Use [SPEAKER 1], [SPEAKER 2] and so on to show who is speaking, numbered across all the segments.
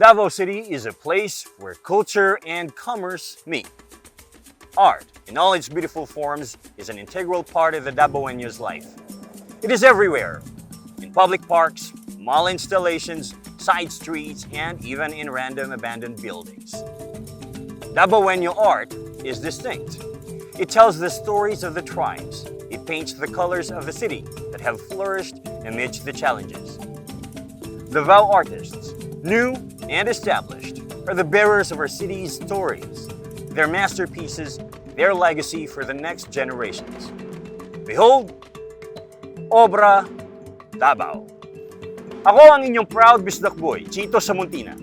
[SPEAKER 1] Davao City is a place where culture and commerce meet. Art, in all its beautiful forms, is an integral part of the Dabawenyos' life. It is everywhere, in public parks, mall installations, side streets, and even in random abandoned buildings. Dabawenyo art is distinct. It tells the stories of the tribes. It paints the colors of the city that have flourished amidst the challenges. The DAVAO artists, new and established, are the bearers of our city's stories, their masterpieces, their legacy for the next generations. Behold, OBRA DABAW. Ako ang inyong proud bisdak boy, Chito Samuntina.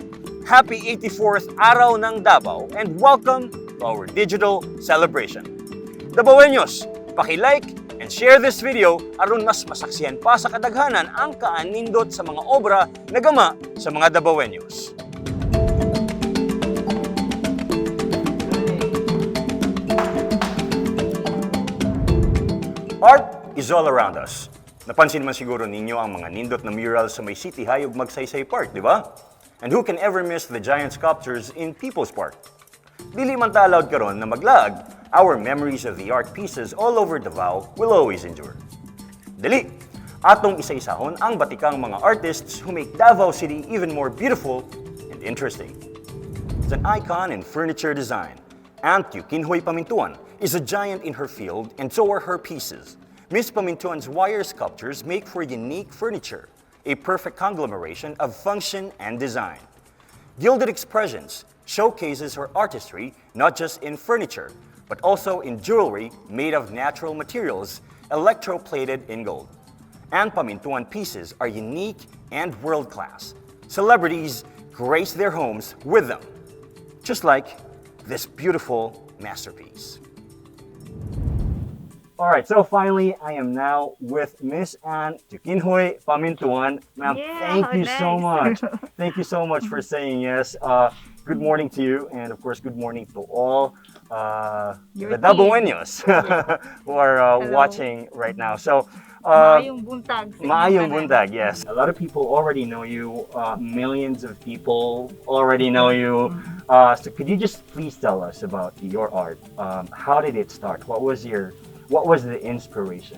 [SPEAKER 1] Happy 84th Araw ng Dabaw and welcome to our digital celebration. Dabawenyos, paki-like and share this video aron mas masaksihan pa sa kadaghanan ang kaanindot sa mga obra na gama sa mga Dabawenyos. Art is all around us. Napansin man siguro ninyo ang mga nindot na mural sa may City High ug Magsaysay Park, di ba? And who can ever miss the giant sculptures in People's Park? Dili man ta allowed karon na maglag, our memories of the art pieces all over Davao will always endure. Dali, atong isa-isahon ang batikang mga artists who make Davao City even more beautiful and interesting. As an icon in furniture design, Aunt Yukinhoy Pamintuan is a giant in her field and so are her pieces. Miss Pamintuan's wire sculptures make for unique furniture, a perfect conglomeration of function and design. Gilded Expressions showcases her artistry not just in furniture, but also in jewelry made of natural materials, electroplated in gold. And Pamintuan pieces are unique and world-class. Celebrities grace their homes with them, just like this beautiful masterpiece. All right, so finally, I am now with Miss Ann Yukinhoy Pamintuan. Ma'am, thank you so much. Thank you so much for saying yes. Good morning to you, and of course, good morning to all the Dabawenyos who are watching right now. So,
[SPEAKER 2] Maayong buntag.
[SPEAKER 1] Maayong buntag, yes. A lot of people already know you. Millions of people already know you. So, could you just please tell us about your art? How did it start? What was the inspiration?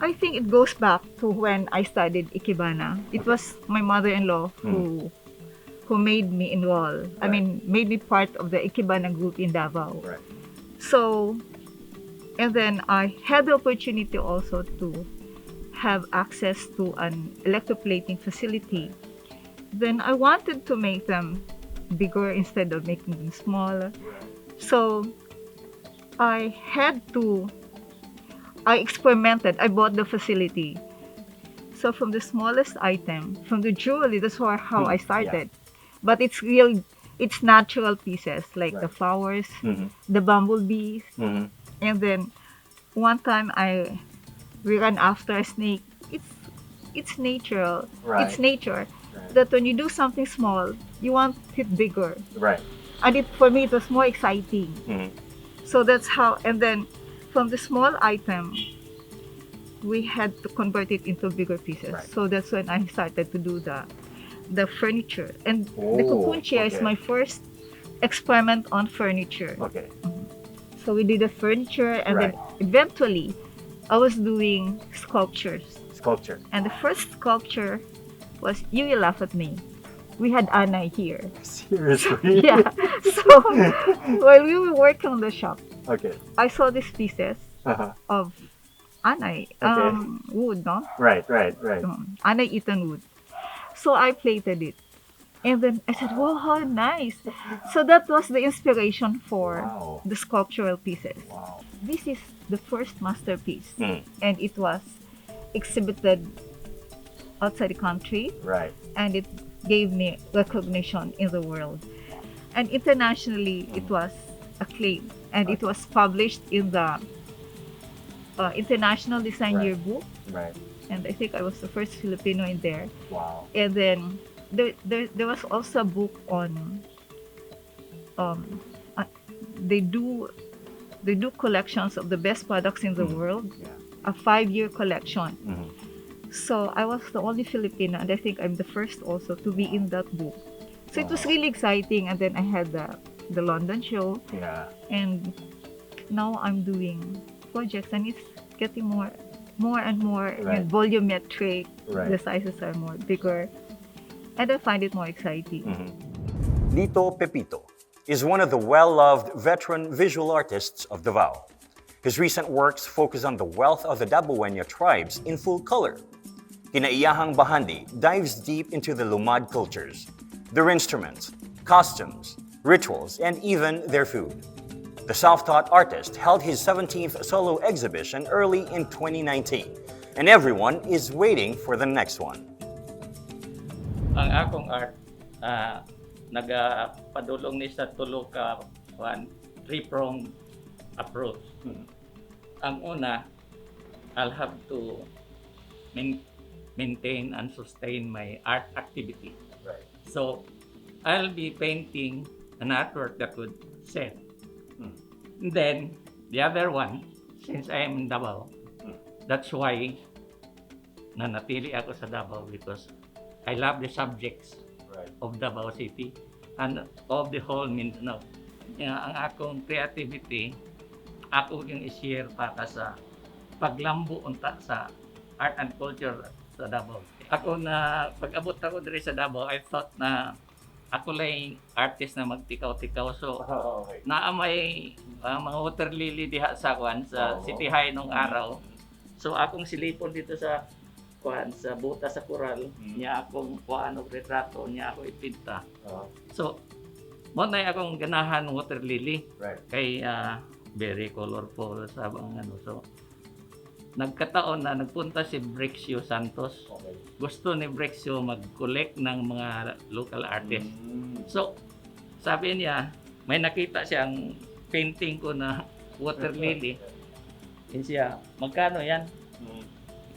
[SPEAKER 2] I think it goes back to when I studied Ikebana. It was my mother-in-law who made me enroll. I mean, made me part of the Ikebana group in Davao.
[SPEAKER 1] Right.
[SPEAKER 2] So, and then I had the opportunity also to have access to an electroplating facility. Then I wanted to make them bigger instead of making them smaller. So I experimented. I bought the facility. So from the smallest item, from the jewelry, that's how I started.
[SPEAKER 1] Yeah.
[SPEAKER 2] But it's natural pieces like the flowers, the bumblebees. And then one time we ran after a snake. It's natural.
[SPEAKER 1] Right.
[SPEAKER 2] It's nature.
[SPEAKER 1] Right.
[SPEAKER 2] That when you do something small, you want it bigger.
[SPEAKER 1] Right.
[SPEAKER 2] And for me, it was more exciting. So that's how, and then from the small item, we had to convert it into bigger pieces.
[SPEAKER 1] Right.
[SPEAKER 2] So that's when I started to do the furniture. And the
[SPEAKER 1] Oh,
[SPEAKER 2] cocoon chair is
[SPEAKER 1] okay.
[SPEAKER 2] my first experiment on furniture.
[SPEAKER 1] Okay.
[SPEAKER 2] So we did the furniture, and
[SPEAKER 1] Right.
[SPEAKER 2] then eventually, I was doing sculptures.
[SPEAKER 1] Sculpture.
[SPEAKER 2] And the first sculpture was, you will laugh at me, we had Anay here.
[SPEAKER 1] Seriously?
[SPEAKER 2] Yeah. So while we were working on the shop,
[SPEAKER 1] Okay.
[SPEAKER 2] I saw these pieces of Anay,
[SPEAKER 1] Okay.
[SPEAKER 2] wood, no?
[SPEAKER 1] Right.
[SPEAKER 2] Anay eaten wood. So I plated it. And then I said, wow, how nice. So that was the inspiration for
[SPEAKER 1] Wow.
[SPEAKER 2] the sculptural pieces.
[SPEAKER 1] Wow.
[SPEAKER 2] This is the first masterpiece.
[SPEAKER 1] Mm.
[SPEAKER 2] And it was exhibited outside the country.
[SPEAKER 1] Right.
[SPEAKER 2] And it gave me recognition in the world. And internationally, it was acclaimed. And it was published in the International Design
[SPEAKER 1] Right.
[SPEAKER 2] Yearbook.
[SPEAKER 1] Right.
[SPEAKER 2] And I think I was the first Filipino in there.
[SPEAKER 1] Wow.
[SPEAKER 2] And then there was also a book on they do collections of the best products in the world,
[SPEAKER 1] Yeah.
[SPEAKER 2] a 5-year collection. So I was the only Filipino, and I think I'm the first also to be in that book. So it was really exciting. And then I had the London show,
[SPEAKER 1] Yeah.
[SPEAKER 2] and now I'm doing projects, and it's getting more and more
[SPEAKER 1] Right.
[SPEAKER 2] volumetric.
[SPEAKER 1] Right.
[SPEAKER 2] The sizes are more bigger, and I find it more exciting.
[SPEAKER 1] Lito Pepito is one of the well-loved veteran visual artists of Davao. His recent works focus on the wealth of the Dabawenyos tribes in full color. Kinaiyahang Bahandi dives deep into the Lumad cultures, their instruments, costumes, rituals, and even their food. The self-taught artist held his 17th solo exhibition early in 2019, and everyone is waiting for the next one.
[SPEAKER 3] Ang akong art, nagapadulong ni sa tulo ka three-pronged approach. Ang una, I'll have to maintain and sustain my art activity.
[SPEAKER 1] Right.
[SPEAKER 3] So, I'll be painting an artwork that would sell. And then, the other one, since I am in Davao, that's why nanatili ako sa Davao, because I love the subjects of Davao City and of the whole Mindanao. Ang akong creativity, ako yung i-share para sa paglambo unta sa art and culture sa Davao. Ako na, pag-abot ako diri sa Davao, I thought na ako lang artist na magtikaw-tikaw. So, naamay mga water lily diha sa City High nung araw. So, akong silipon dito sa sa buta sa koral, niya akong og retrato, niya ako ipinta. So, mo na akong ganahan water lily.
[SPEAKER 1] Right.
[SPEAKER 3] Kay very colorful sa ano. So, nagkataon na nagpunta si Brexio Santos.
[SPEAKER 1] Okay.
[SPEAKER 3] Gusto ni Brexio mag-collect ng mga local artists. So, sabi niya, may nakita siyang painting ko na water lily. Yan siya, magkano yan?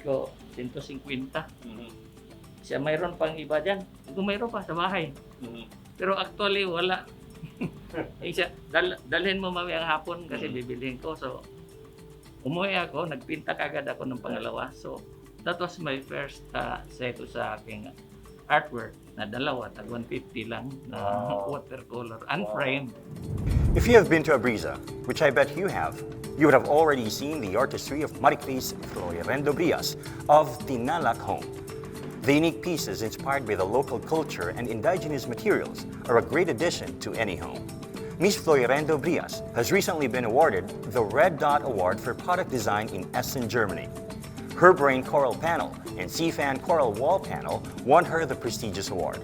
[SPEAKER 3] Iko, 150. Siya, mayroon pang iba dyan. Kung mayroon pa sa bahay. Pero actually, wala. Siya, dalhin mo mamayang hapon kasi bibilihin ko. So, umuwi ako, nagpinta kagad ako ng pangalawa. So, that was my first set sa aking artwork na dalawa, tag 150 lang na watercolor, unframed.
[SPEAKER 1] If you have been to Abriza, which I bet you have, you would have already seen the artistry of Maricris Florirendo-Brias of Tinalak Home. The unique pieces inspired by the local culture and indigenous materials are a great addition to any home. Miss Florirendo-Brias has recently been awarded the Red Dot Award for Product Design in Essen, Germany. Her Brain Coral Panel and Seafan Coral Wall Panel won her the prestigious award.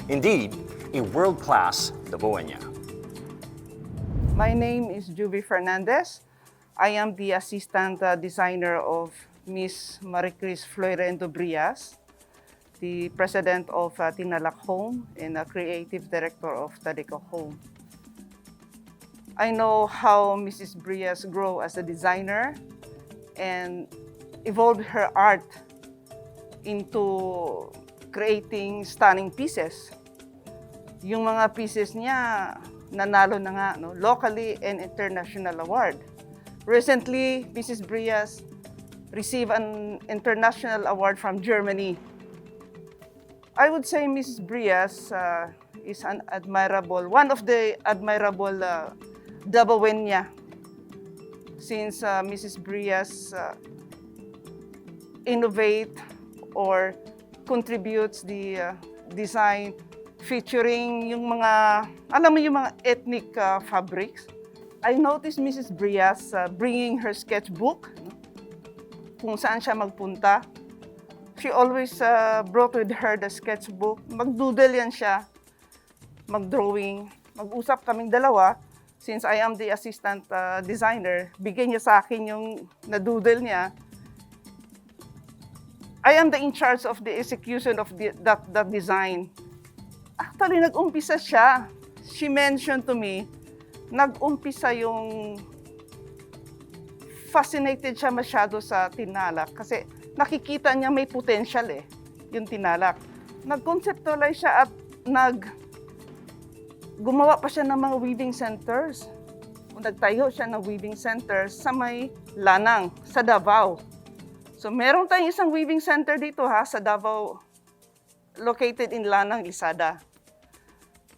[SPEAKER 1] Indeed, a world-class Dabawenya.
[SPEAKER 4] My name is Juby Fernandez. I am the assistant designer of Miss Maricris Florirendo-Brias, the president of Tinalak Home and a creative director of Tadico Home. I know how Mrs. Brias grew as a designer and evolved her art into creating stunning pieces. Yung mga pieces niya nanalo na nga locally and international award. Recently, Mrs. Brias received an international award from Germany. I would say Mrs. Brias is one of the admirable Dabawenya, since Mrs. Brias innovate or contributes the design featuring yung mga, alam mo yung mga ethnic fabrics. I noticed Mrs. Brias bringing her sketchbook kung saan siya magpunta. She always brought with her the sketchbook. Magdoodle yan siya, magdrawing. Mag-usap kaming dalawa. Since I am the assistant designer, bigyan niya sa akin yung nadoodle niya. I am in charge of the execution of that design. Actually, nag-umpisa siya. She mentioned to me, nag-umpisa yung fascinated siya masyado sa Tinalak kasi nakikita niya may potential yung Tinalak. Nag-conceptualize siya at gumawa pa siya ng mga weaving centers. Nagtayo siya ng weaving centers sa may Lanang, sa Davao. So So meron tayong isang weaving center dito ha, sa Davao, located in Lanang, Lisada.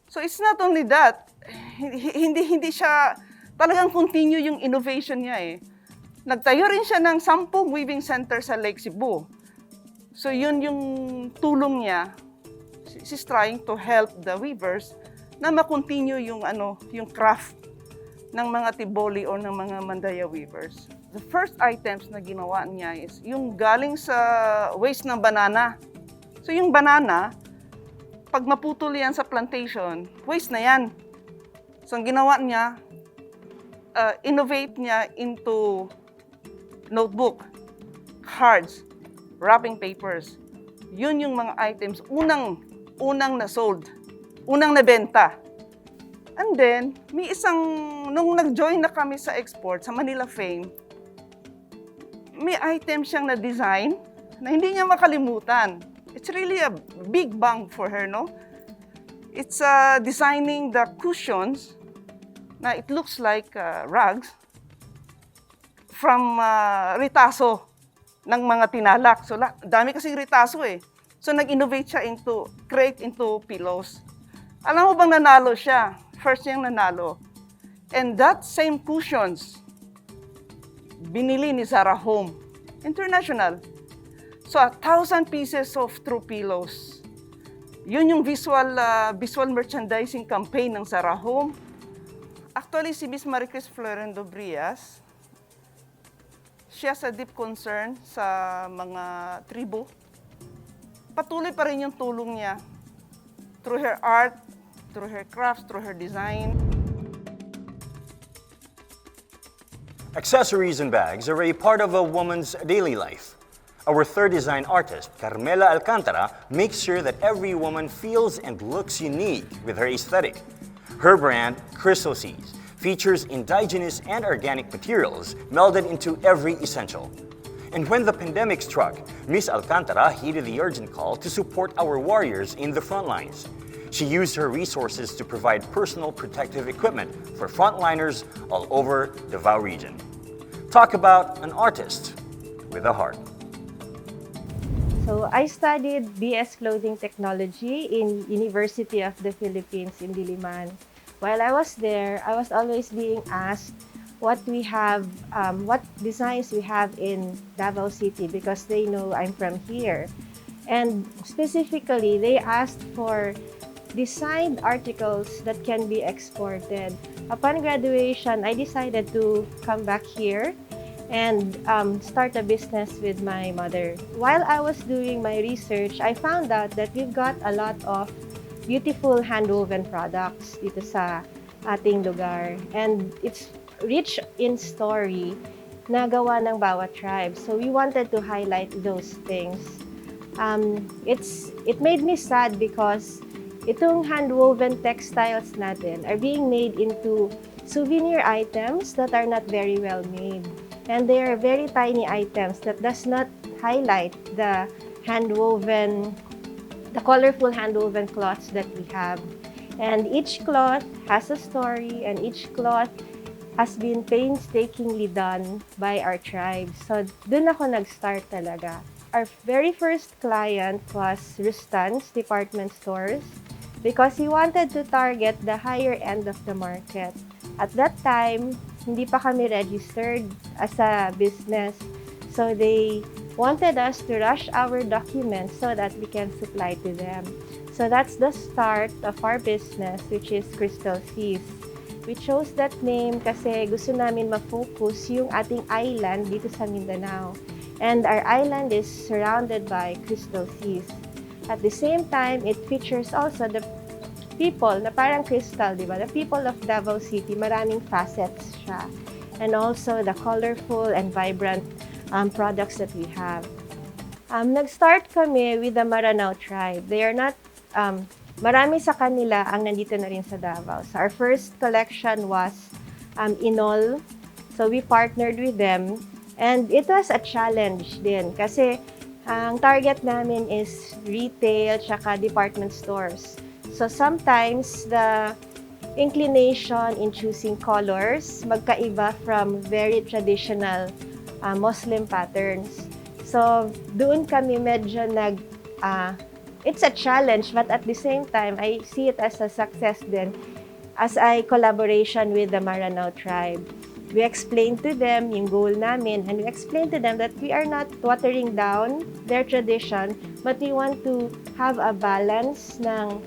[SPEAKER 4] So it's not only that, hindi siya, talagang continue yung innovation niya eh. Nagtayo rin siya ng 10 weaving center sa Lake Cebu. So yun yung tulong niya. She's trying to help the weavers na ma-continue yung craft ng mga tiboli o ng mga mandaya weavers. The first items na ginawa niya is yung galing sa waste ng banana. So yung banana, pag maputol yan sa plantation, waste na yan. So ang ginawa niya, innovate niya into notebook, cards, wrapping papers. Yun yung mga items unang na-sold, unang nabenta. And then, may nung nag-join na kami sa export, sa Manila Fame, may item siyang na-design na hindi niya makalimutan. It's really a big bang for her, no? It's designing the cushions na it looks like rugs from ritaso ng mga tinalak. So, dami kasing ritaso eh. So, nag-innovate siya create into pillows. Alam mo bang nanalo siya? First niyang nanalo. And that same cushions, binili ni Zara Home International. So, 1,000 pieces of true pillows. Yun yung visual merchandising campaign ng Zara Home. Actually, si Miss Maricris Florendo Brias, she has a deep concern sa mga tribo. Patuloy pa rin yung tulong niya through her art, through her crafts, through her design.
[SPEAKER 1] Accessories and bags are a part of a woman's daily life. Our third design artist, Carmela Alcantara, makes sure that every woman feels and looks unique with her aesthetic. Her brand, Crystal Seas, features indigenous and organic materials melded into every essential. And when the pandemic struck, Miss Alcantara heeded the urgent call to support our warriors in the front lines. She used her resources to provide personal protective equipment for frontliners all over the Davao region. Talk about an artist with a heart.
[SPEAKER 5] So I studied BS Clothing Technology in University of the Philippines in Diliman. While I was there, I was always being asked what designs we have in Davao City because they know I'm from here. And specifically, they asked for designed articles that can be exported. Upon graduation, I decided to come back here and start a business with my mother. While I was doing my research, I found out that we've got a lot of beautiful hand-woven products dito sa ating lugar. And it's rich in story na gawa ng bawat tribe. So we wanted to highlight those things. It made me sad because itong hand-woven textiles natin are being made into souvenir items that are not very well made. And they are very tiny items that does not highlight the colorful hand-woven cloths that we have. And each cloth has a story, and each cloth has been painstakingly done by our tribe. So, dun ako nag-start talaga. Our very first client was Rustan's department stores because he wanted to target the higher end of the market. At that time, hindi pa kami registered as a business. So, they wanted us to rush our documents so that we can supply to them. So, that's the start of our business, which is Crystal Seas. We chose that name kasi gusto namin ma-focus yung ating island dito sa Mindanao. And our island is surrounded by crystal seas. At the same time, it features also the people na parang crystal, di ba? The people of Davao City, maraming facets siya. And also the colorful and vibrant products that we have. Nag-start kami with the Maranao tribe. They are not marami sa kanila ang nandito na rin sa Davao. So our first collection was Inol. So we partnered with them. And it was a challenge din. Kasi ang target namin is retail tsaka department stores. So sometimes the inclination in choosing colors magkaiba from very traditional Muslim patterns. So, doon kami medyo it's a challenge, but at the same time, I see it as a success din as a collaboration with the Maranao tribe. We explained to them yung goal namin, and we explained to them that we are not watering down their tradition, but we want to have a balance ng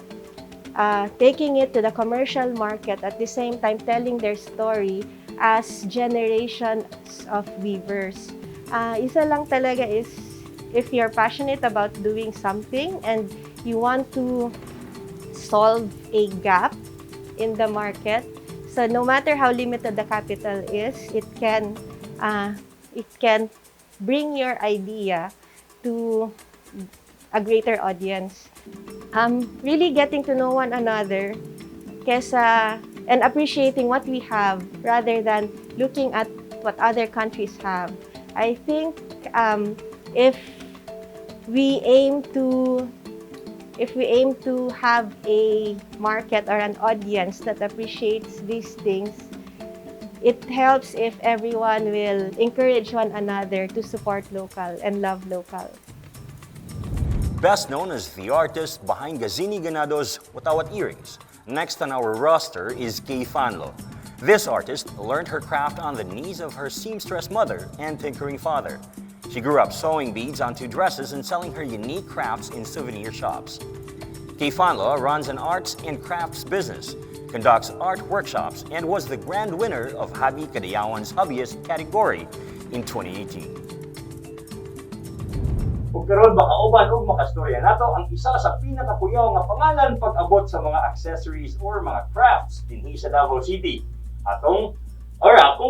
[SPEAKER 5] taking it to the commercial market, at the same time telling their story as generations of weavers. Isa lang talaga is, if you're passionate about doing something and you want to solve a gap in the market, so no matter how limited the capital is, it can bring your idea to a greater audience. Really getting to know one another and appreciating what we have rather than looking at what other countries have. I think if we aim to have a market or an audience that appreciates these things, it helps if everyone will encourage one another to support local and love local.
[SPEAKER 1] Best known as the artist behind Gazini Ganado's Watawat Earrings, next on our roster is Kay Fanlo. This artist learned her craft on the knees of her seamstress mother and tinkering father. She grew up sewing beads onto dresses and selling her unique crafts in souvenir shops. Kay Fanlo runs an arts and crafts business, conducts art workshops, and was the grand winner of Habi Kadayawan's Hobbyist category in 2018. Ug karon makauban og makastorya nato ang isa sa pinakapuyaw nga pangalan pag-abot sa mga accessories or mga crafts dinhi sa Davao City. Akong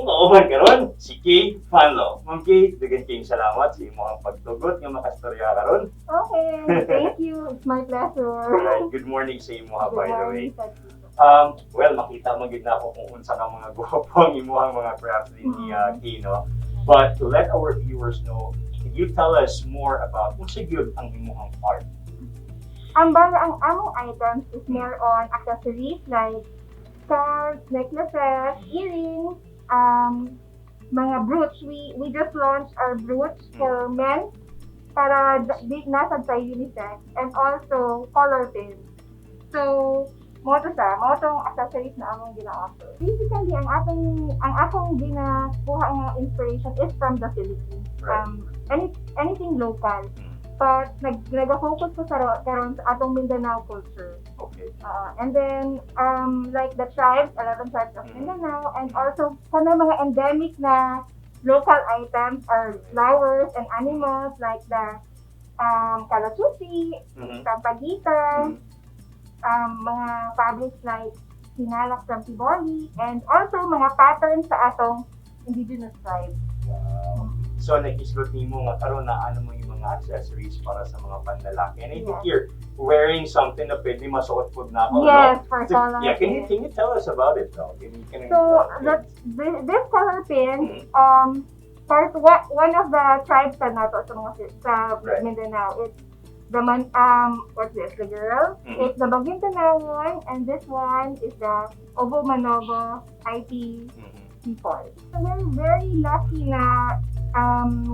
[SPEAKER 1] kauban karon si Kay Fanlo. Ma'am Kay, daghang kayong salamat sa imong pagtugot nga makastorya karon.
[SPEAKER 6] Okay, thank you. It's my pleasure.
[SPEAKER 1] Right. Good morning sa imo by the way. Well, makita man gid nako kung unsa ka mga guwapong imuhang mga crafts dinhi Kay, no? But to let our viewers know, can you tell us more about unsa gyud ang imong art?
[SPEAKER 6] Ang among items is more on accessories like scarves, necklaces, earrings, mga brooch. We just launched our brooch for men para nasa sa unisex, and also color pins. So, mo tong accessories na among gina-offer. Basically, ang akong ginakuha nga inspiration is from the Philippines. Anything local. But nag-focus ko karon sa atong Mindanao culture.
[SPEAKER 1] Okay.
[SPEAKER 6] And then like the tribes, 11 tribes of Mindanao, and also some mga endemic na local items or flowers and animals like the kalachusi, tampagitan, mga fabrics like sinalak from Tiboli, and also mga patterns sa atong indigenous tribes.
[SPEAKER 1] Wow. So, nakisgot nimo nga karon na ano mo yung mga accessories para sa mga panlalaki. And I think you're wearing something na pwede masuot po na ako,
[SPEAKER 6] yes,
[SPEAKER 1] no?
[SPEAKER 6] for color.
[SPEAKER 1] Yeah, can you tell us about it, though?
[SPEAKER 6] This color pin, one of the tribes na to sa Mindanao, it's the what's this? The girl. It's the Bagohan, and this one is the Obo Manobo IT people. So we're very lucky na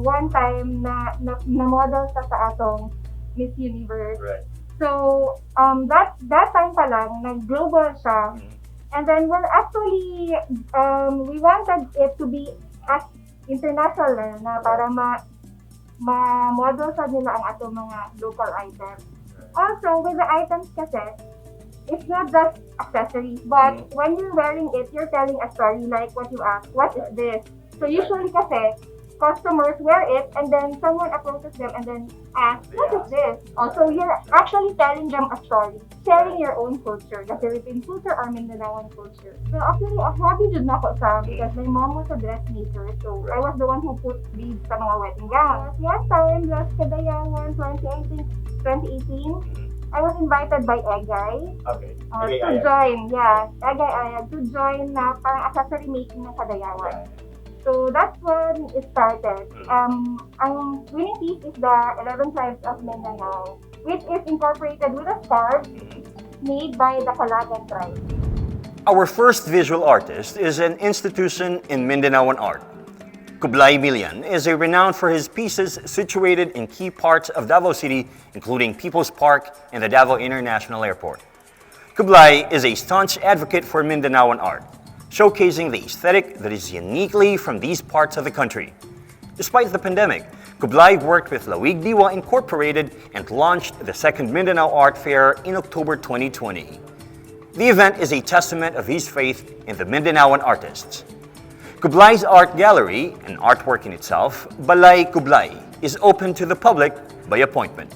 [SPEAKER 6] one time na model sa atong Miss Universe.
[SPEAKER 1] Right.
[SPEAKER 6] So that time pa lang nag-global siya. And then we're actually we wanted it to be as international na para ma-model sa nila ang atong mga local items. Also, with the items kasi, it's not just accessories, but when you're wearing it, you're telling a story like what you ask, what is this? So usually kasi, customers wear it and then someone approaches them and then asks, what is this? Also, you're actually telling them a story, sharing your own culture, the Philippine culture or Mindanaoan culture. So actually, happy jud na ako sa because my mom was a dressmaker, so I was the one who put beads sa mga wedding gowns. Last time, last Kadayawan 2018, I was invited by Egay to join, to join na parang accessory making ng Kadayawan. So that's when it started. Ang winning piece is the 11 tribes of Mindanao, which is incorporated with a scarf made by the Kalagan tribe.
[SPEAKER 1] Our first visual artist is an institution in Mindanaoan art. Kublai Milian is renowned for his pieces situated in key parts of Davao City, including People's Park and the Davao International Airport. Kublai is a staunch advocate for Mindanaoan art, showcasing the aesthetic that is uniquely from these parts of the country. Despite the pandemic, Kublai worked with Lawig Diwa Incorporated and launched the second Mindanao Art Fair in October 2020. The event is a testament of his faith in the Mindanaoan artists. Kublai's art gallery, an artwork in itself, Balay Kublai, is open to the public by appointment.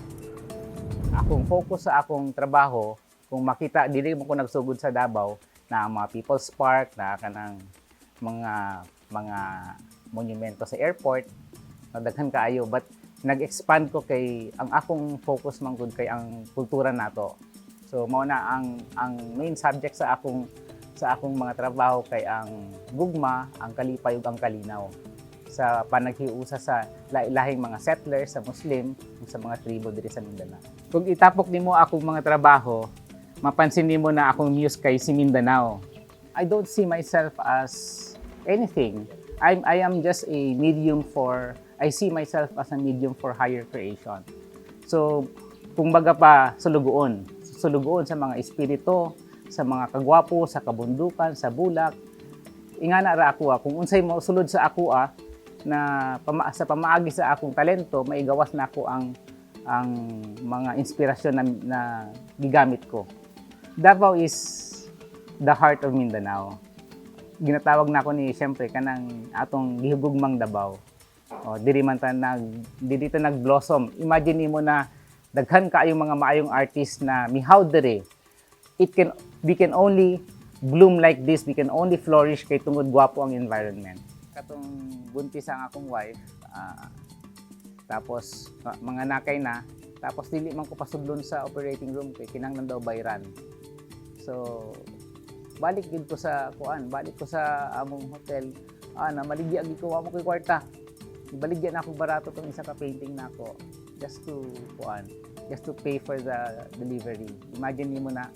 [SPEAKER 7] Akong focus sa akong trabaho, kung makita, dili mo ko nagsugod sa Davao, na mga People's Park, na kanang mga monumento sa airport, daghan kaayo, but nag-expand ko kay ang akong focus man gud kay ang kultura nato. So mao na ang main subject sa akong mga trabaho kay ang gugma, ang kalipay ug ang kalinaw sa panaghiusa sa lahing mga settlers, sa Muslim, ug sa mga tribo diri sa Mindanao. Kung itapok nimo akong mga trabaho, mapansin nimo na akong muse kay si Mindanao. I don't see myself as anything. I am just a medium for, I see myself as a medium for higher creation. So, kung baga pa, sulugoon sa mga espiritu, sa mga kagwapo, sa kabundukan, sa bulak. Ingana ra ako kung unsay mo sulod sa ako na sa pamaagi sa akong talento, maigawas na ako ang mga inspirasyon na gigamit ko. Davao is the heart of Mindanao. Ginatawag na ako ni siyempre kanang atong gihugugmang Dabaw. O diri dito nag-blossom. Imagine mo na daghan kaayong mga maayong artist na mihaw diri. We can only bloom like this, we can only flourish kay tungod gwapo ang environment. Katong buntis ang akong wife, tapos mga nakay na, tapos dili man ko pasudlon sa operating room kay kinahanglan daw bayran. So balik ko sa among hotel, na maligya gid ko amo kay kwarta. Ibaligyan ako barato tong isa ka painting nako just to pay for the delivery. Imagine niyo na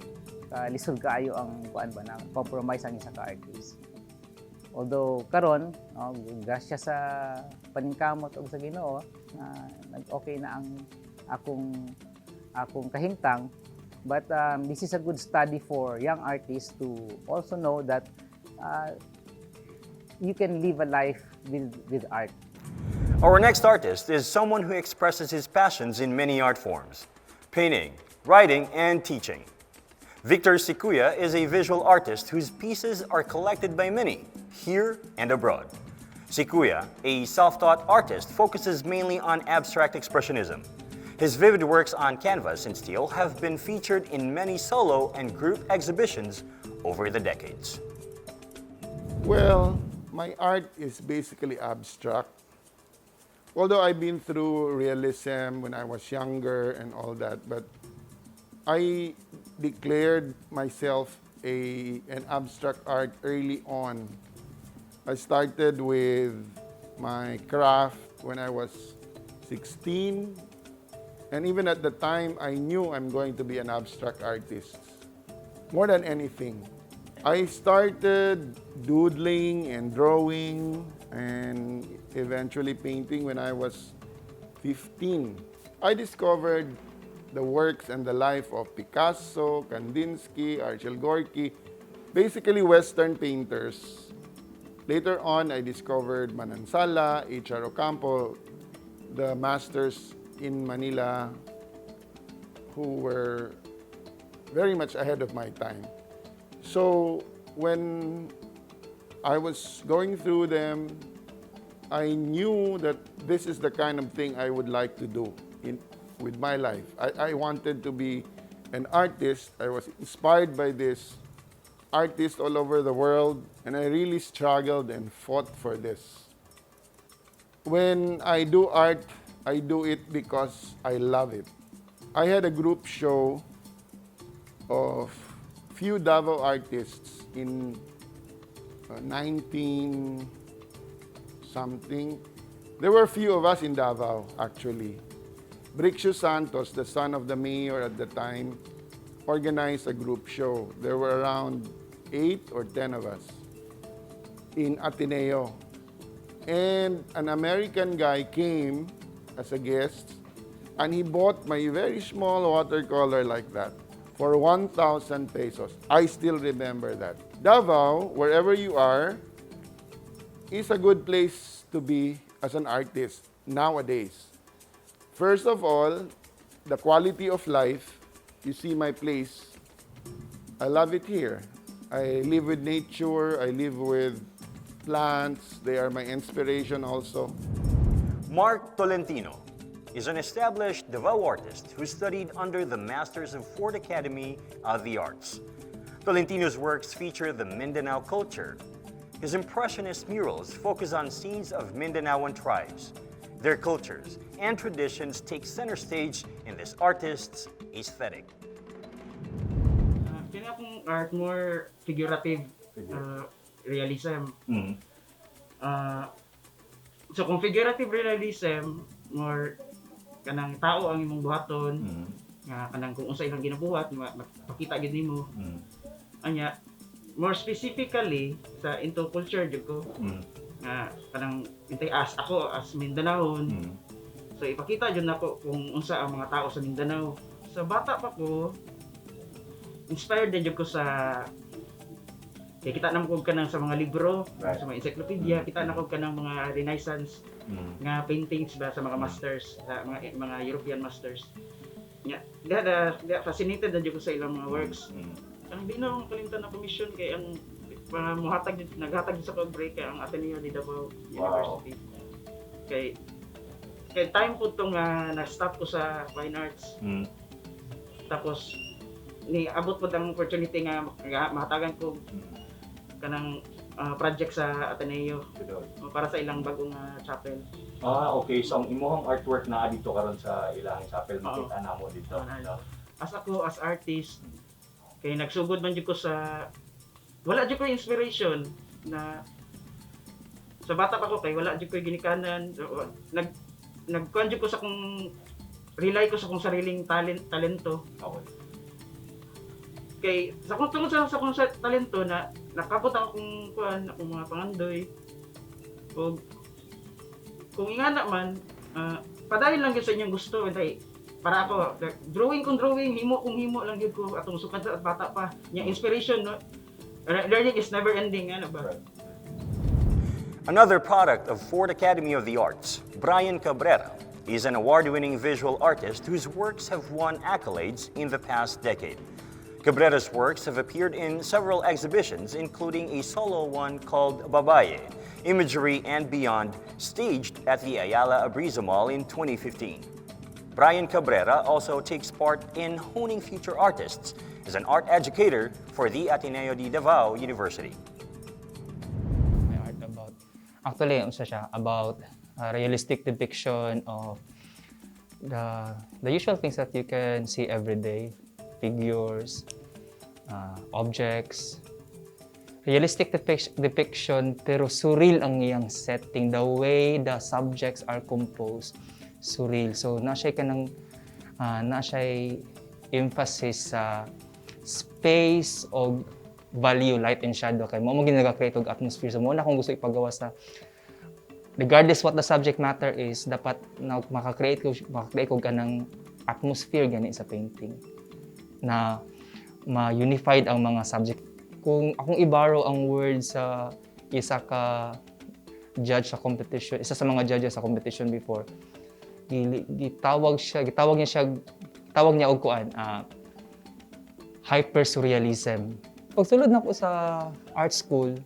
[SPEAKER 7] lisod kaayo ang na compromise ang isa ka artist. Although karon, grasya sa paningkamot og sa Ginoo, nag-okay na ang akong kahimtang. But this is a good study for young artists to also know that you can live a life with art.
[SPEAKER 1] Our next artist is someone who expresses his passions in many art forms: painting, writing, and teaching. Victor Sikuya is a visual artist whose pieces are collected by many, here and abroad. Sikuya, a self-taught artist, focuses mainly on abstract expressionism. His vivid works on canvas and steel have been featured in many solo and group exhibitions over the decades.
[SPEAKER 8] Well, my art is basically abstract. Although I've been through realism when I was younger and all that, but I declared myself an abstract art early on. I started with my craft when I was 16. And even at the time, I knew I'm going to be an abstract artist. More than anything. I started doodling and drawing and eventually painting when I was 15. I discovered the works and the life of Picasso, Kandinsky, Archel Gorky, basically Western painters. Later on, I discovered Manansala, H.R. Ocampo, the masters in Manila who were very much ahead of my time. So when I was going through them, I knew that this is the kind of thing I would like to do with my life. I wanted to be an artist. I was inspired by this artists all over the world, and I really struggled and fought for this. When I do art, I do it because I love it. I had a group show of few Davao artists in 19 something. There were a few of us in Davao, actually. Brixio Santos, the son of the mayor at the time, organized a group show. There were around 8 or 10 of us in Ateneo. And an American guy came as a guest, and he bought my very small watercolor like that for 1,000 pesos. I still remember that. Davao, wherever you are, is a good place to be as an artist nowadays. First of all, the quality of life. You see my place. I love it here. I live with nature. I live with plants. They are my inspiration also.
[SPEAKER 1] Mark Tolentino is an established Davao artist who studied under the Masters of 4th Academy of the Arts. Tolentino's works feature the Mindanao culture. His impressionist murals focus on scenes of Mindanaoan tribes. Their cultures and traditions take center stage in this artist's aesthetic.
[SPEAKER 3] Kaya akong art more figurative realism. So kung figurative realism, more kanang tao ang imong buhaton, nga kanang kung unsa ilang ginabuhat, makita gid nimo. Anya, more specifically sa into culture jud ko. Nga kanang intay ako as Mindanaon. So ipakita jud nako kung unsa ang mga tao sa Mindanao. Sa bata pa ko, inspired din jud ko sa kaya kita naman ko kanang sa mga libro, sa mga encyclopedia, kita na ko kanang mga Renaissance nga paintings ba sa mga masters, sa mga European masters. Nga, fascinated na jud ko sa ilang mga works. Ang di na akong kalimtan na commission kay ang naghatag sa pag-break kay ang Ateneo de Davao University. Kay time po itong na-stop ko sa fine arts. Tapos abot po ang opportunity nga mahatagan ko kanang project sa Ateneo para sa ilang bagong chapel.
[SPEAKER 1] Okay. So ang imong artwork na dito karon sa ilang chapel, makita na mo dito.
[SPEAKER 3] As ako, as artist, kay nagsugod man jud ko sa wala jud ko inspiration na sa bata pa ko kay wala jud ko ginikanan. Nagkuan jud ko sa kung rely ko sa kung sariling talento.
[SPEAKER 1] Okay.
[SPEAKER 3] Kay sa kung tungod sa kung talento na nakapot ako akong mga pangandoy. Kung ingana man, padayon lang gyud sa inyong gusto kay para ako drawing himo lang gyud ko atong sukad sa bata pa. Nya inspiration no. Learning is never ending ano ba.
[SPEAKER 1] Another product of 4th Academy of the Arts, Brian Cabrera, is an award-winning visual artist whose works have won accolades in the past decade. Cabrera's works have appeared in several exhibitions, including a solo one called Babae, Imagery and Beyond, staged at the Ayala Abriza Mall in 2015. Brian Cabrera also takes part in honing future artists as an art educator for the Ateneo de Davao University.
[SPEAKER 9] My art actually about realistic depiction of the usual things that you can see every day. Figures, objects, realistic depiction pero surreal ang iyang setting, the way the subjects are composed, surreal. So na siya emphasis sa space o value, light and shadow kay mo ginaga-create og atmosphere. So mo na kung gusto ipagawa sa regardless what the subject matter is, dapat na makakreate ko kanang atmosphere gani sa painting na ma-unified ang mga subject. Kung akong i-borrow ang word sa isa judge sa competition, isa sa mga judges sa competition before, gitawag niya og kuan, hyper-surrealism. Pagsulod na ko sa art school,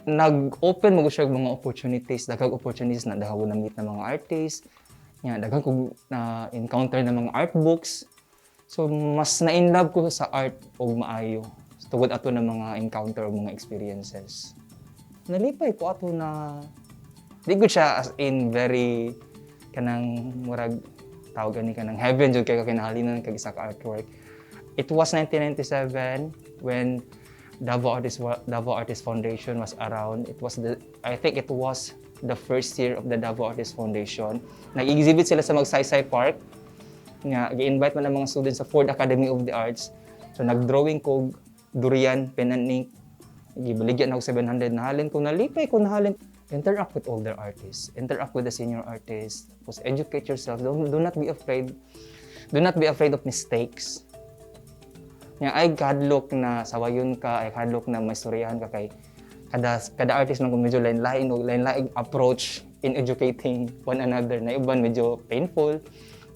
[SPEAKER 9] nag-open mo siya mga opportunities, daghang opportunities na dahaw na meet na mga artists, daghang kong na-encounter na mga art books. So, mas na-inlove ko sa art og maayo. Tugod ato ng mga encounter o mga experiences. Nalipay ko ato na, di ko siya as in very, kanang murag, tawagan ni kanang heaven, jud kay kinahalinan kag isa ka artwork. It was 1997 when Davao Artist Foundation was around. I think it was the first year of the Davao Artist Foundation. Nag-exhibit sila sa Magsaysay Park. Gi-invite man ang mga students sa 4th Academy of the Arts. So nag-drawing ko durian, pen and ink. Gibaligyan ako 700 nahalin ko, nalipay ko nahalin. Interact with older artists, interact with the senior artists, tapos educate yourself. Do not be afraid. Do not be afraid of mistakes. Ay kadlok na sawayon ka, ay kadlok na may storyahan ka kay kada artist man medyo lain-lain o lain-laing approach in educating one another. Na iban medyo painful,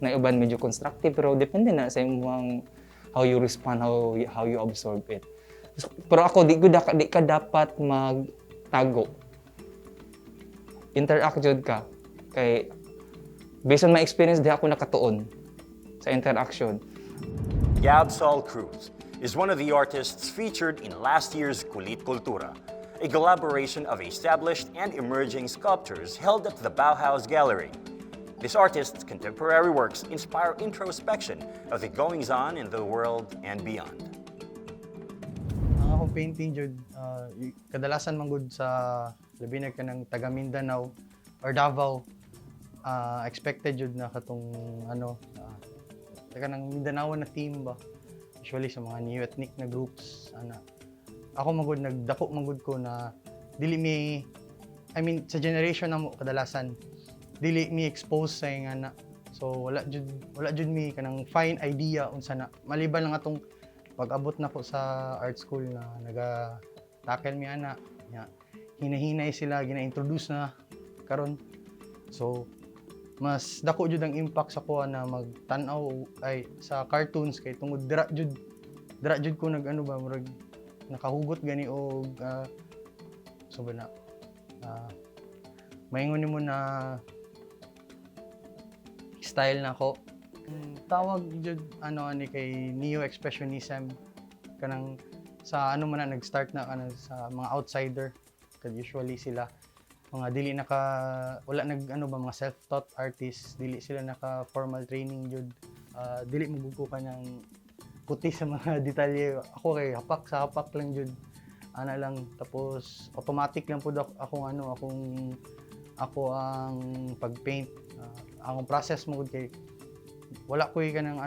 [SPEAKER 9] na iban medyo constructive, pero depende na sa imong how you respond, how you absorb it. Pero ako di ka dapat magtago. Interact jud ka kay based on my experience di ako nakatuon sa interaction.
[SPEAKER 1] Gab Sol Cruz is one of the artists featured in last year's Kulit Kultura, a collaboration of established and emerging sculptors held at the Bauhaus Gallery. This artist's contemporary works inspire introspection of the goings-on in the world and beyond.
[SPEAKER 10] Ang akong painting jud kadalasan man gud sa labi na kanang taga Mindanao or Davao, expected jud na katong taga nang Mindanao na team ba, usually sa mga new ethnic na groups ako magud nagdako magud ko na dili mi sa generation namo kadalasan dili mi expose sa nga so wala jud mi kanang fine idea unsa na maliban lang atong pag-abot na ko sa art school na naga-tackle mi ana nya hinahinay sila gina-introduce na karon so mas dako jud ang impact sa kuha na magtan-aw ay sa cartoons kay tungod dira jud ko murag nakahugot gani og so ba na maingon nimo na style na ko tawag jud ani kay neo expressionism kanang sa man na nag-start na sa mga outsider kad usually sila mga dili wala mga self-taught artists, dili sila naka formal training jud, dili magugo ka ng puti sa mga detalye. Ako kay hapak lang jud ana lang, tapos automatic lang pud ako ang pag-paint. Akong process mo gud kay wala koy kanang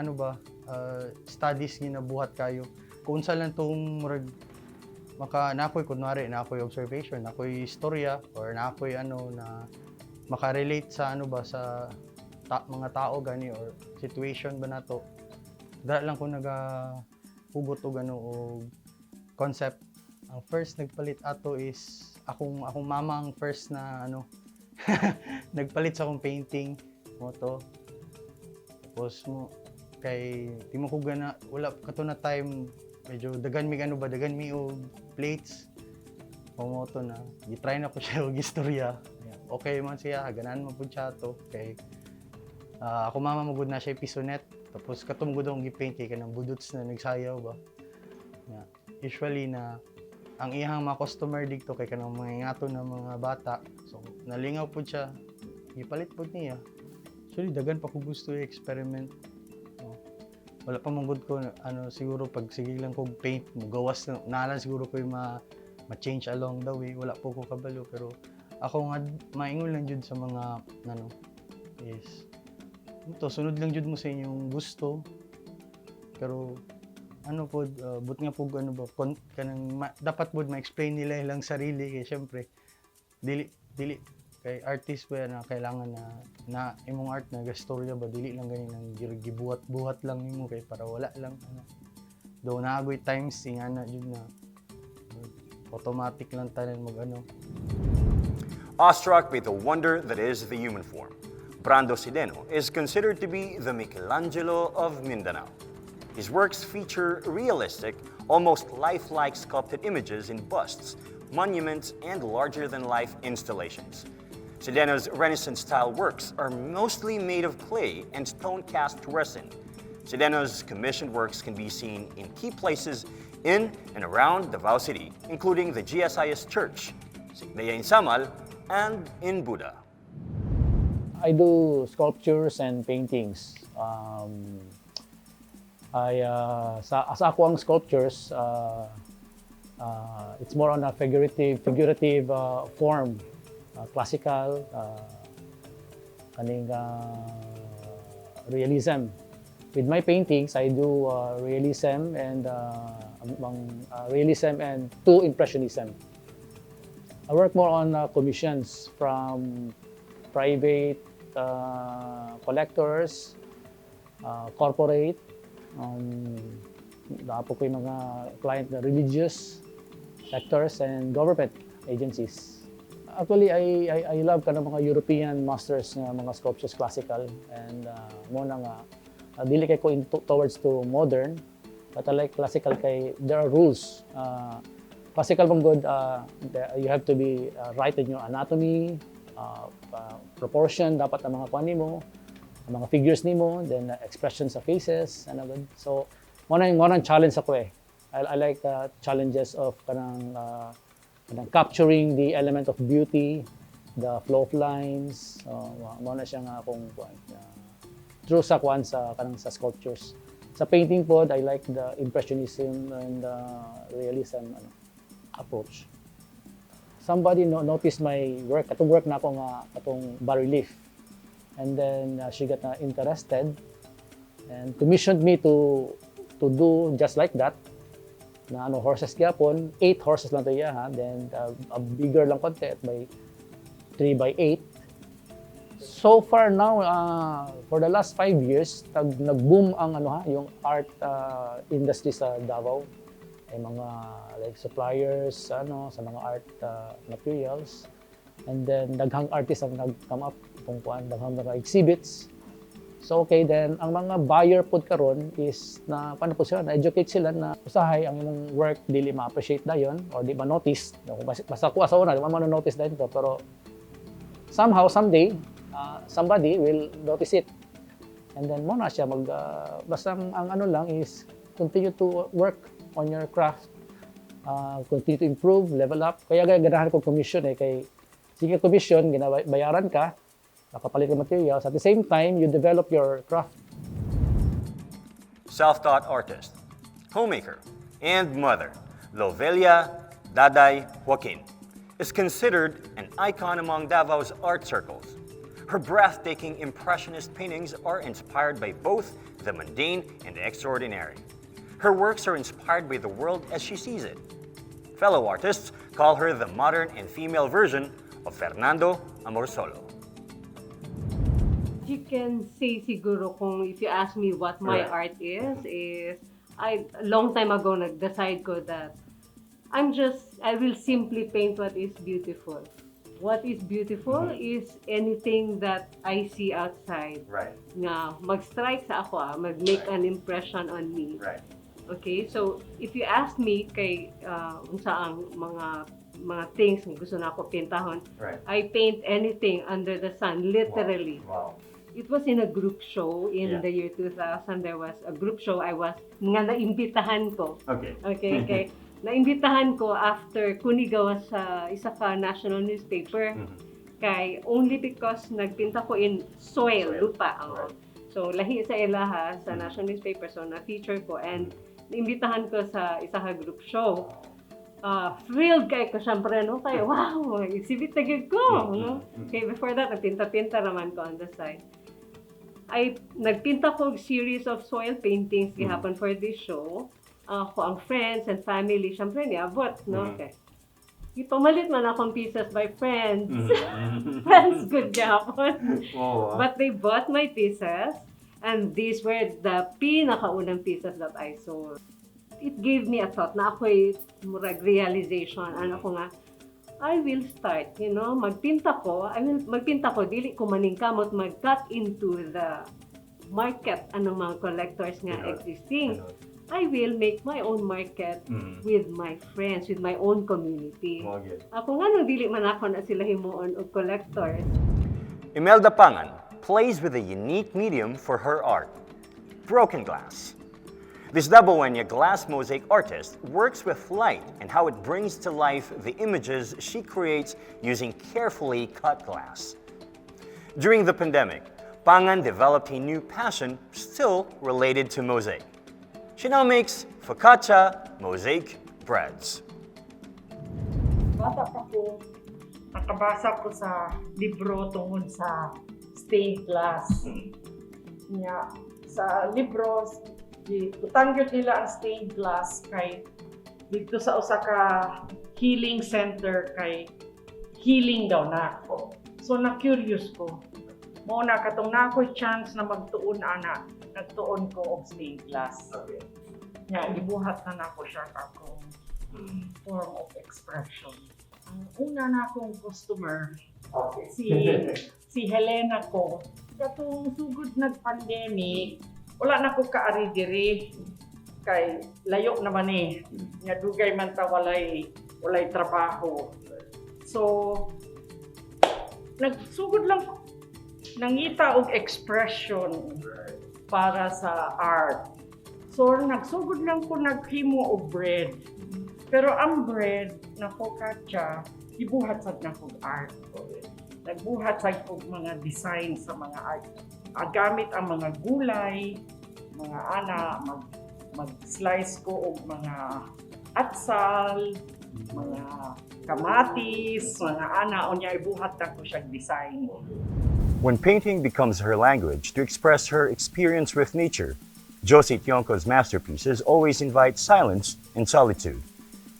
[SPEAKER 10] studies ginabuhat kayo kung unsa lang tong murag nakoy kunwari nakoy observation, nakoy storya or nakoy na makarelate sa sa mga tao gani or situation ba nato. Dara lang ko hugot og og concept. Ang first nagpalit ato is akong mama ang first na nagpalit sa akong painting mo to. Tapos kay di mo ko wala kato na time medyo dagan mi og plates pumoto na gitry na ko siya og istorya okay man siya haganan man pud siya to kay ako mama magud na siya pisonet tapos katumgod akong gipaint kay kanang budots na nagsayaw ba usually na ang iyang mga customer dito kay kanang mga ingato na mga bata so nalingaw pud siya gipalit pud niya actually dagan pa ko gusto i-experiment wala pa manggod ko siguro pag sige lang kog paint mo gawas na naala siguro ko ma-change along the way wala po ko kabalo pero ako nga maingon lang jud sa mga is sunod lang jud mo sa inyong gusto pero but nga po kanang dapat pod ma-explain nila ilang sarili kay syempre dili kay artist ba na kailangan na imong art na gastorya ba dili lang gani nang gibuhat-buhat lang nimo kay para wala lang do naagoy times ingana jud na automatic lang tanan
[SPEAKER 1] Awestruck by the wonder that is the human form, Brando Sideno is considered to be the Michelangelo of Mindanao. His works feature realistic, almost lifelike sculpted images in busts, monuments, and larger-than-life installations. Sideno's Renaissance-style works are mostly made of clay and stone-cast resin. Sideno's commissioned works can be seen in key places in and around Davao City, including the GSIS Church, Sigdaya in Samal, and in Buda.
[SPEAKER 11] I do sculptures and paintings. Sa ako ang sculptures, it's more on a figurative form. Classical, kaning realism. With my paintings, I do realism and two impressionism. I work more on commissions from private collectors, corporate, po ko yung mga client na religious sectors and government agencies. Actually, I love ka ng mga European masters ng mga sculptures, classical, and muna nga, dili kay ko towards to modern, but I like classical kay there are rules. Classical mong good, you have to be right in your anatomy, proportion, dapat ang mga kuha nimo, ang mga figures nimo, then expressions sa faces, ano good. So, mo nang challenge ako eh. I like challenges of kanang capturing the element of beauty, the flow of lines. Mo na siya nga akong true sa kanang sa sculptures. Sa painting po, I like the impressionism and realism approach. Somebody noticed my work, atong work na ako nga atong bas-relief. And then she got interested and commissioned me to do just like that. Na horses gyapon, 8 horses lang to iya, then a bigger lang konti by 3x8. So far now, for the last 5 years, nag-boom ang yung art industry sa Davao. Ay mga like suppliers sa mga art materials. And then daghang artists ang nag-come up kung daghang mga exhibits. So okay, then ang mga buyer pod karon is na paano po sila, na-educate sila na usahay ang imong work dili ma-appreciate dayon or di ma-notice. Basta ko asa una, di man notice dayon to, pero somehow someday somebody will notice it. And then mo na siya basta ang ano lang is continue to work on your craft. Continue to improve, level up. Kaya ganahan ko commission kay sige commission, ginabayaran ka, nakapalit ng materials. At the same time, you develop your craft.
[SPEAKER 1] Self-taught artist, homemaker, and mother, Lovelia Daday Joaquin is considered an icon among Davao's art circles. Her breathtaking impressionist paintings are inspired by both the mundane and the extraordinary. Her works are inspired by the world as she sees it. Fellow artists call her the modern and female version of Fernando Amorsolo.
[SPEAKER 12] You can say siguro kung if you ask me what my art is I long time ago nag-decide ko that I will simply paint what is beautiful. What is beautiful is anything that I see outside.
[SPEAKER 1] Right.
[SPEAKER 12] Na mag-strike sa ako, mag-make an impression on me.
[SPEAKER 1] Right.
[SPEAKER 12] Okay, so if you ask me kay unsaang mga things na gusto na ako pintahon, I paint anything under the sun, literally.
[SPEAKER 1] Wow.
[SPEAKER 12] It was in a group show in the year 2000. There was a group show nga naimbitahan ko. Okay. Naimbitahan ko after kunigawa sa isa ka national newspaper. Kay only because nagpinta ko in soil, lupa. So lahi sa ilaha sa national newspaper, so na-feature ko and naimbitahan ko sa isa ka group show. Thrilled kay ko syempre kay wow, exhibit na gyud ko, Okay, before that nagpinta-pinta naman ko on the side. Nagpinta ko series of soil paintings gihapon for this show. Ko ang friends and family syempre niabot, Okay. Ipamalit man akong pieces by friends. Friends good gihapon. But they bought my pieces and these were the pinakaunang pieces that I sold. It gave me a thought na ako'y murag realization. Ko nga, I will start, magpinta ko, dili ko maningkamot mag-cut into the market anong mga collectors nga existing. I will make my own market with my friends, with my own community. Ako nga nung dili man ako na sila himuon og collectors.
[SPEAKER 1] Imelda Pangan plays with a unique medium for her art, broken glass. This Dabawenya glass mosaic artist works with light and how it brings to life the images she creates using carefully cut glass. During the pandemic, Pangan developed a new passion still related to mosaic. She now makes focaccia mosaic breads.
[SPEAKER 13] Bata pa ko, nakabasa ko sa libro tungod sa stained glass. sa libros, butanggit nila ang stained glass kay dito sa usa ka healing center kay healing daw na ako. So na-curious ko. Mo na katong na ako'y chance na magtuon ana, nagtuon ko og stained glass. Okay. Nya gibuhat na nako siya akong form of expression. Ang una na akong customer, si Helena ko. Katong sugod nag-pandemic, wala na ko kaari diri kay layo naman nga dugay man ta walay trabaho. So nagsugod lang ko nangita og expression para sa art. So nagsugod lang ko naghimo og bread. Pero ang bread na focaccia, gibuhat sad na kog art. Nagbuhat sad kog mga design sa mga art. Gamit ang mga gulay, mga mag-slice ko og mga atsal, mga kamatis, mga unya ibuhat na ko siya design.
[SPEAKER 1] When painting becomes her language to express her experience with nature, Josie Tionco's masterpieces always invite silence and solitude.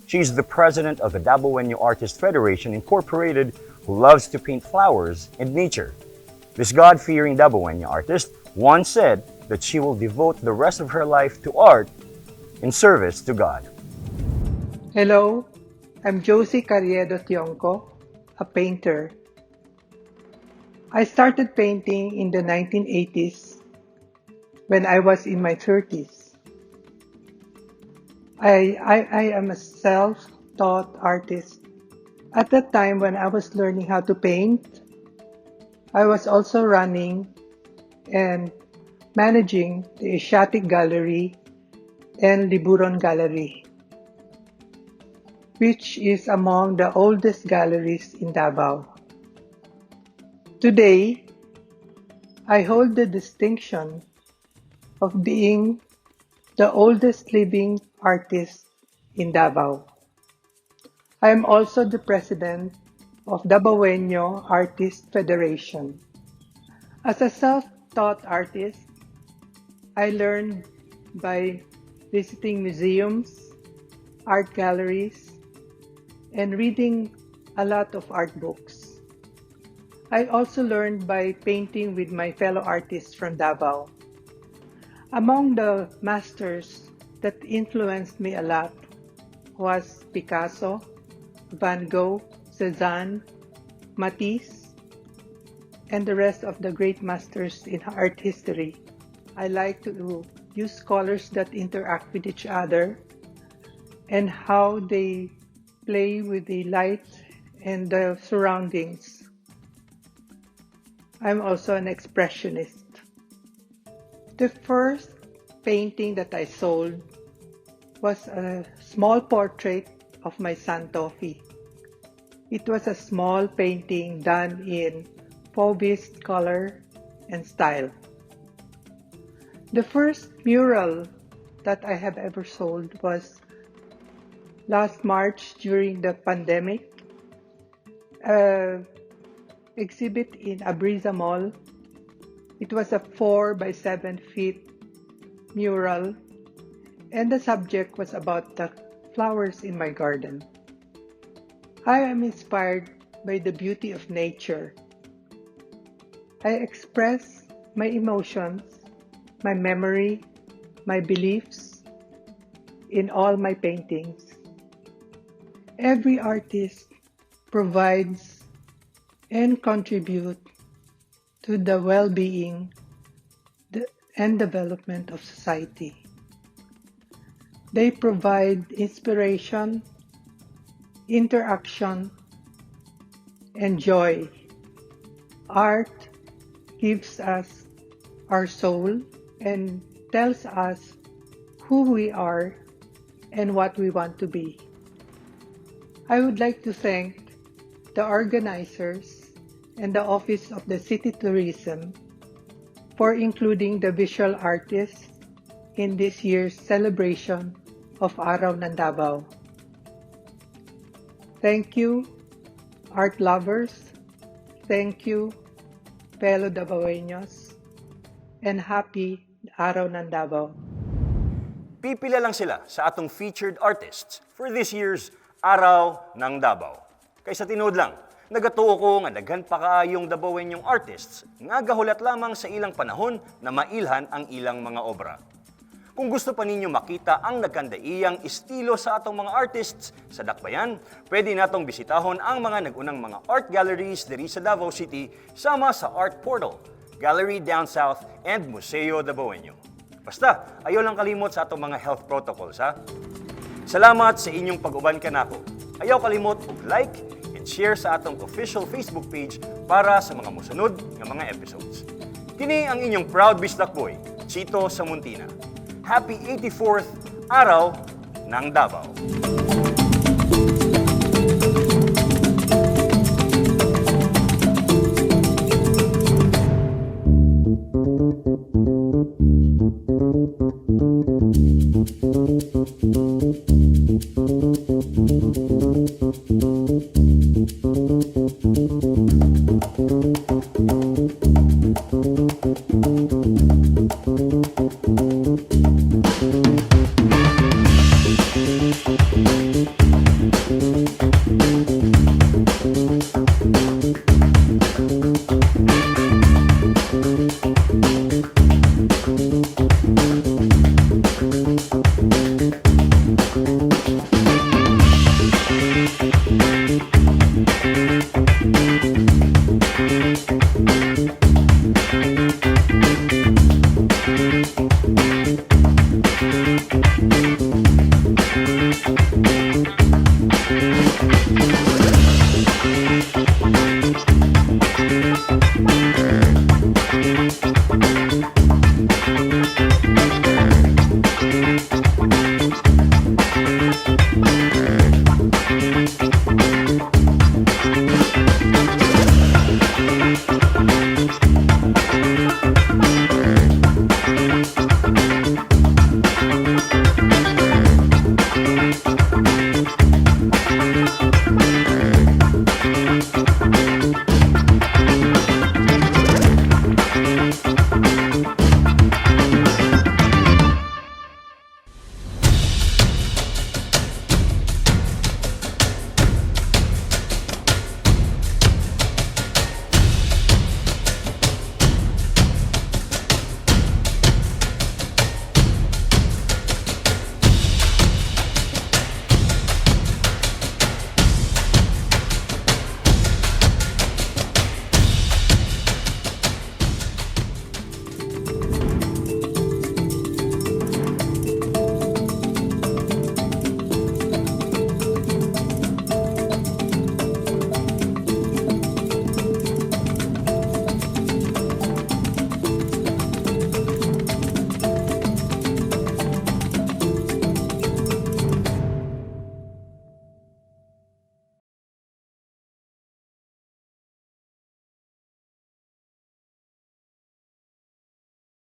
[SPEAKER 1] She's the president of the Dabawenyong Artist Federation Incorporated, who loves to paint flowers and nature. This God-fearing Dabawenyong artist once said that she will devote the rest of her life to art in service to God.
[SPEAKER 14] Hello, I'm Josie Tionco, a painter. I started painting in the 1980s when I was in my 30s. I am a self-taught artist. At that time when I was learning how to paint, I was also running and managing the Asiatic Gallery and Liburon Gallery, which is among the oldest galleries in Davao. Today, I hold the distinction of being the oldest living artist in Davao. I am also the president of Dabawenyong Artist Federation. As a self-taught artist, I learned by visiting museums, art galleries, and reading a lot of art books. I also learned by painting with my fellow artists from Davao. Among the masters that influenced me a lot was Picasso, Van Gogh, Cézanne, Matisse, and the rest of the great masters in art history. I like to use colors that interact with each other and how they play with the light and the surroundings. I'm also an expressionist. The first painting that I sold was a small portrait of my son Tofi. It was a small painting done in Fauvism color and style. The first mural that I have ever sold was last March during the pandemic. Exhibit in Abriza Mall. It was a 4 by 7 feet mural, and the subject was about the flowers in my garden. I am inspired by the beauty of nature. I express my emotions, my memory, my beliefs in all my paintings. Every artist provides and contributes to the well-being and development of society. They provide inspiration, interaction, and joy. Art gives us our soul and tells us who we are and what we want to be. I would like to thank the organizers and the Office of the City Tourism for including the visual artists in this year's celebration of Araw Ng Dabaw. Thank you, art lovers. Thank you, fellow Dabawenyos, and happy Araw ng Dabaw.
[SPEAKER 1] Pipila lang sila sa atong featured artists for this year's Araw ng Dabaw. Kaysa tinuod lang, nagatuo ko nga daghan pa kaayong dabawenyong artists nga gahulat lamang sa ilang panahon na mailhan ang ilang mga obra. Kung gusto pa ninyo makita ang nagkandaiyang estilo sa atong mga artists sa Dakbayan, pwede natong bisitahon ang mga nagunang mga art galleries diri sa Davao City sama sa Art Portal, Gallery Down South, and Museo Dabawenyo. Basta, ayaw lang kalimot sa atong mga health protocols, ha? Salamat sa inyong pag-uban kanako. Ayaw kalimot og like and share sa atong official Facebook page para sa mga musunod nga mga episodes. Kini ang inyong proud Bisdak Boy, Chito sa Muntina. Happy 84th Araw ng Dabaw!